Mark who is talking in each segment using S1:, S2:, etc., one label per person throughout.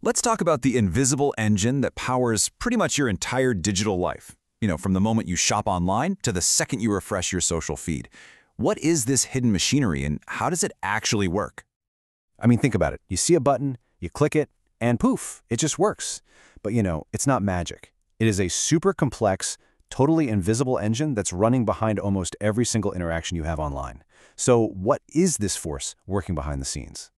S1: Let's talk about the invisible engine that powers pretty much your entire digital life. From the moment you shop online to the second you refresh your social feed. What is this hidden machinery and how does it actually work?
S2: I mean, think about it. You see a button, you click it, and poof, it just works. But it's not magic. It is a super complex, totally invisible engine that's running behind almost every single interaction you have online. So what is this force working behind the scenes?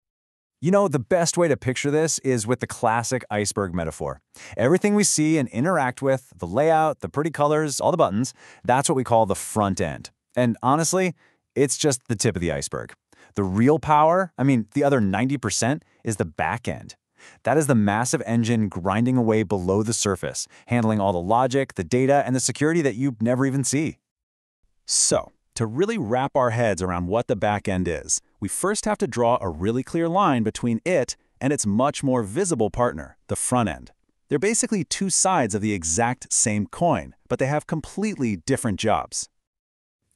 S1: The best way to picture this is with the classic iceberg metaphor. Everything we see and interact with, the layout, the pretty colors, all the buttons, that's what we call the front end. And honestly, it's just the tip of the iceberg. The real power, the other 90%, is the back end. That is the massive engine grinding away below the surface, handling all the logic, the data, and the security that you never even see. So, to really wrap our heads around what the back end is, we first have to draw a really clear line between it and its much more visible partner, the front end. They're basically two sides of the exact same coin, but they have completely different jobs.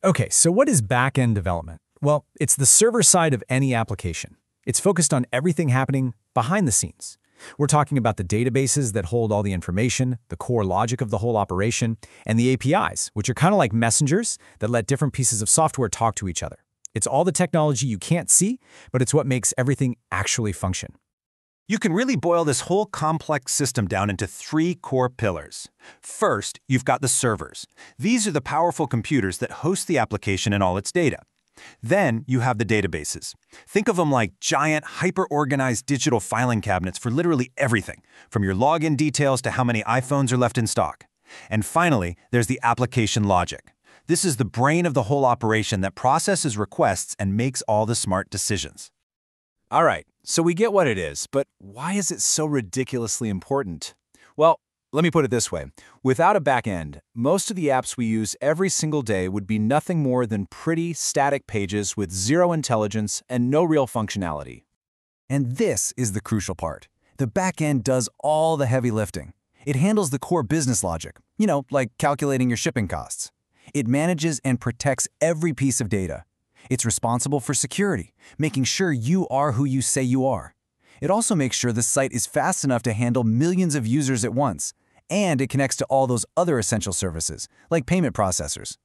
S3: Okay, so what is back-end development? Well, it's the server side of any application. It's focused on everything happening behind the scenes. We're talking about the databases that hold all the information, the core logic of the whole operation, and the APIs, which are kind of like messengers that let different pieces of software talk to each other. It's all the technology you can't see, but it's what makes everything actually function.
S4: You can really boil this whole complex system down into three core pillars. First, you've got the servers. These are the powerful computers that host the application and all its data. Then you have the databases. Think of them like giant, hyper-organized digital filing cabinets for literally everything, from your login details to how many iPhones are left in stock. And finally, there's the application logic. This is the brain of the whole operation that processes requests and makes all the smart decisions.
S1: All right, so we get what it is, but why is it so ridiculously important? Well, let me put it this way. Without a back end, most of the apps we use every single day would be nothing more than pretty, static pages with zero intelligence and no real functionality. And this is the crucial part. The back end does all the heavy lifting. It handles the core business logic, like calculating your shipping costs. It manages and protects every piece of data. It's responsible for security, making sure you are who you say you are. It also makes sure the site is fast enough to handle millions of users at once, and it connects to all those other essential services, like payment processors.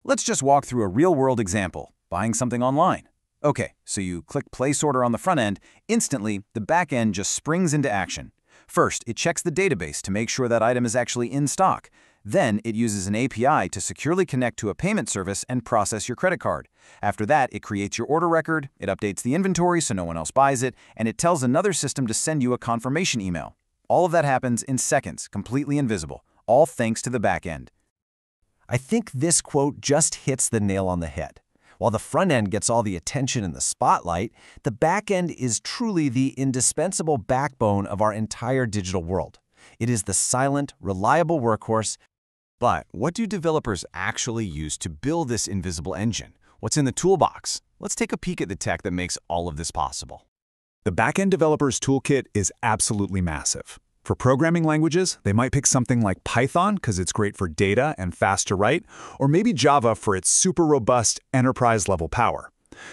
S1: Let's just walk through a real-world example, buying something online. Okay, so you click Place Order on the front end, instantly, the back end just springs into action. First, it checks the database to make sure that item is actually in stock. Then, it uses an API to securely connect to a payment service and process your credit card. After that, it creates your order record, it updates the inventory so no one else buys it, and it tells another system to send you a confirmation email. All of that happens in seconds, completely invisible, all thanks to the back end. I think this quote just hits the nail on the head. While the front end gets all the attention and the spotlight, the back end is truly the indispensable backbone of our entire digital world. It is the silent, reliable workhorse. But what do developers actually use to build this invisible engine? What's in the toolbox? Let's take a peek at the tech that makes all of this possible.
S5: The backend developer's toolkit is absolutely massive. For programming languages, they might pick something like Python because it's great for data and fast to write, or maybe Java for its super robust enterprise-level power.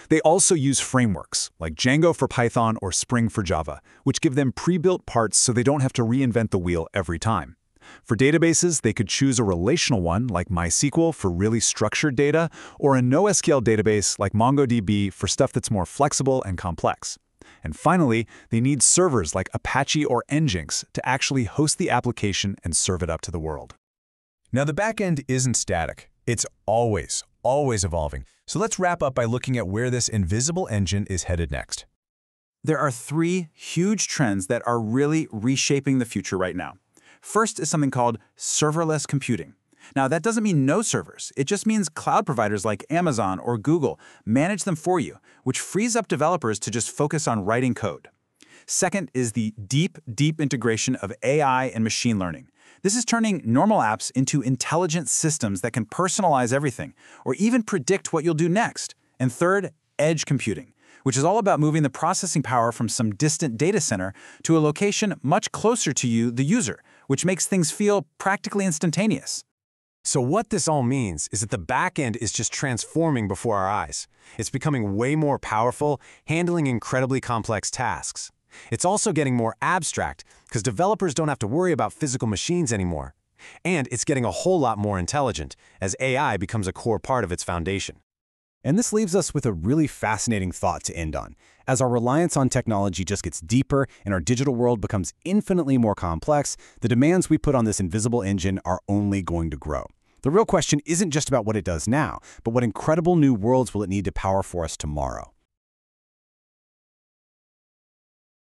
S5: They also use frameworks like Django for Python or Spring for Java, which give them pre-built parts so they don't have to reinvent the wheel every time. For databases, they could choose a relational one like MySQL for really structured data, or a NoSQL database like MongoDB for stuff that's more flexible and complex. And finally, they need servers like Apache or Nginx to actually host the application and serve it up to the world.
S6: Now, the backend isn't static. It's always evolving. So let's wrap up by looking at where this invisible engine is headed next.
S1: There are three huge trends that are really reshaping the future right now. First is something called serverless computing. Now, that doesn't mean no servers. It just means cloud providers like Amazon or Google manage them for you, which frees up developers to just focus on writing code. Second is the deep integration of AI and machine learning. This is turning normal apps into intelligent systems that can personalize everything, or even predict what you'll do next. And third, edge computing, which is all about moving the processing power from some distant data center to a location much closer to you, the user, which makes things feel practically instantaneous.
S4: So what this all means is that the back end is just transforming before our eyes. It's becoming way more powerful, handling incredibly complex tasks.
S2: It's also getting more abstract because developers don't have to worry about physical machines anymore. And it's getting a whole lot more intelligent as AI becomes a core part of its foundation.
S1: And this leaves us with a really fascinating thought to end on. As our reliance on technology just gets deeper and our digital world becomes infinitely more complex, the demands we put on this invisible engine are only going to grow. The real question isn't just about what it does now, but what incredible new worlds will it need to power for us tomorrow.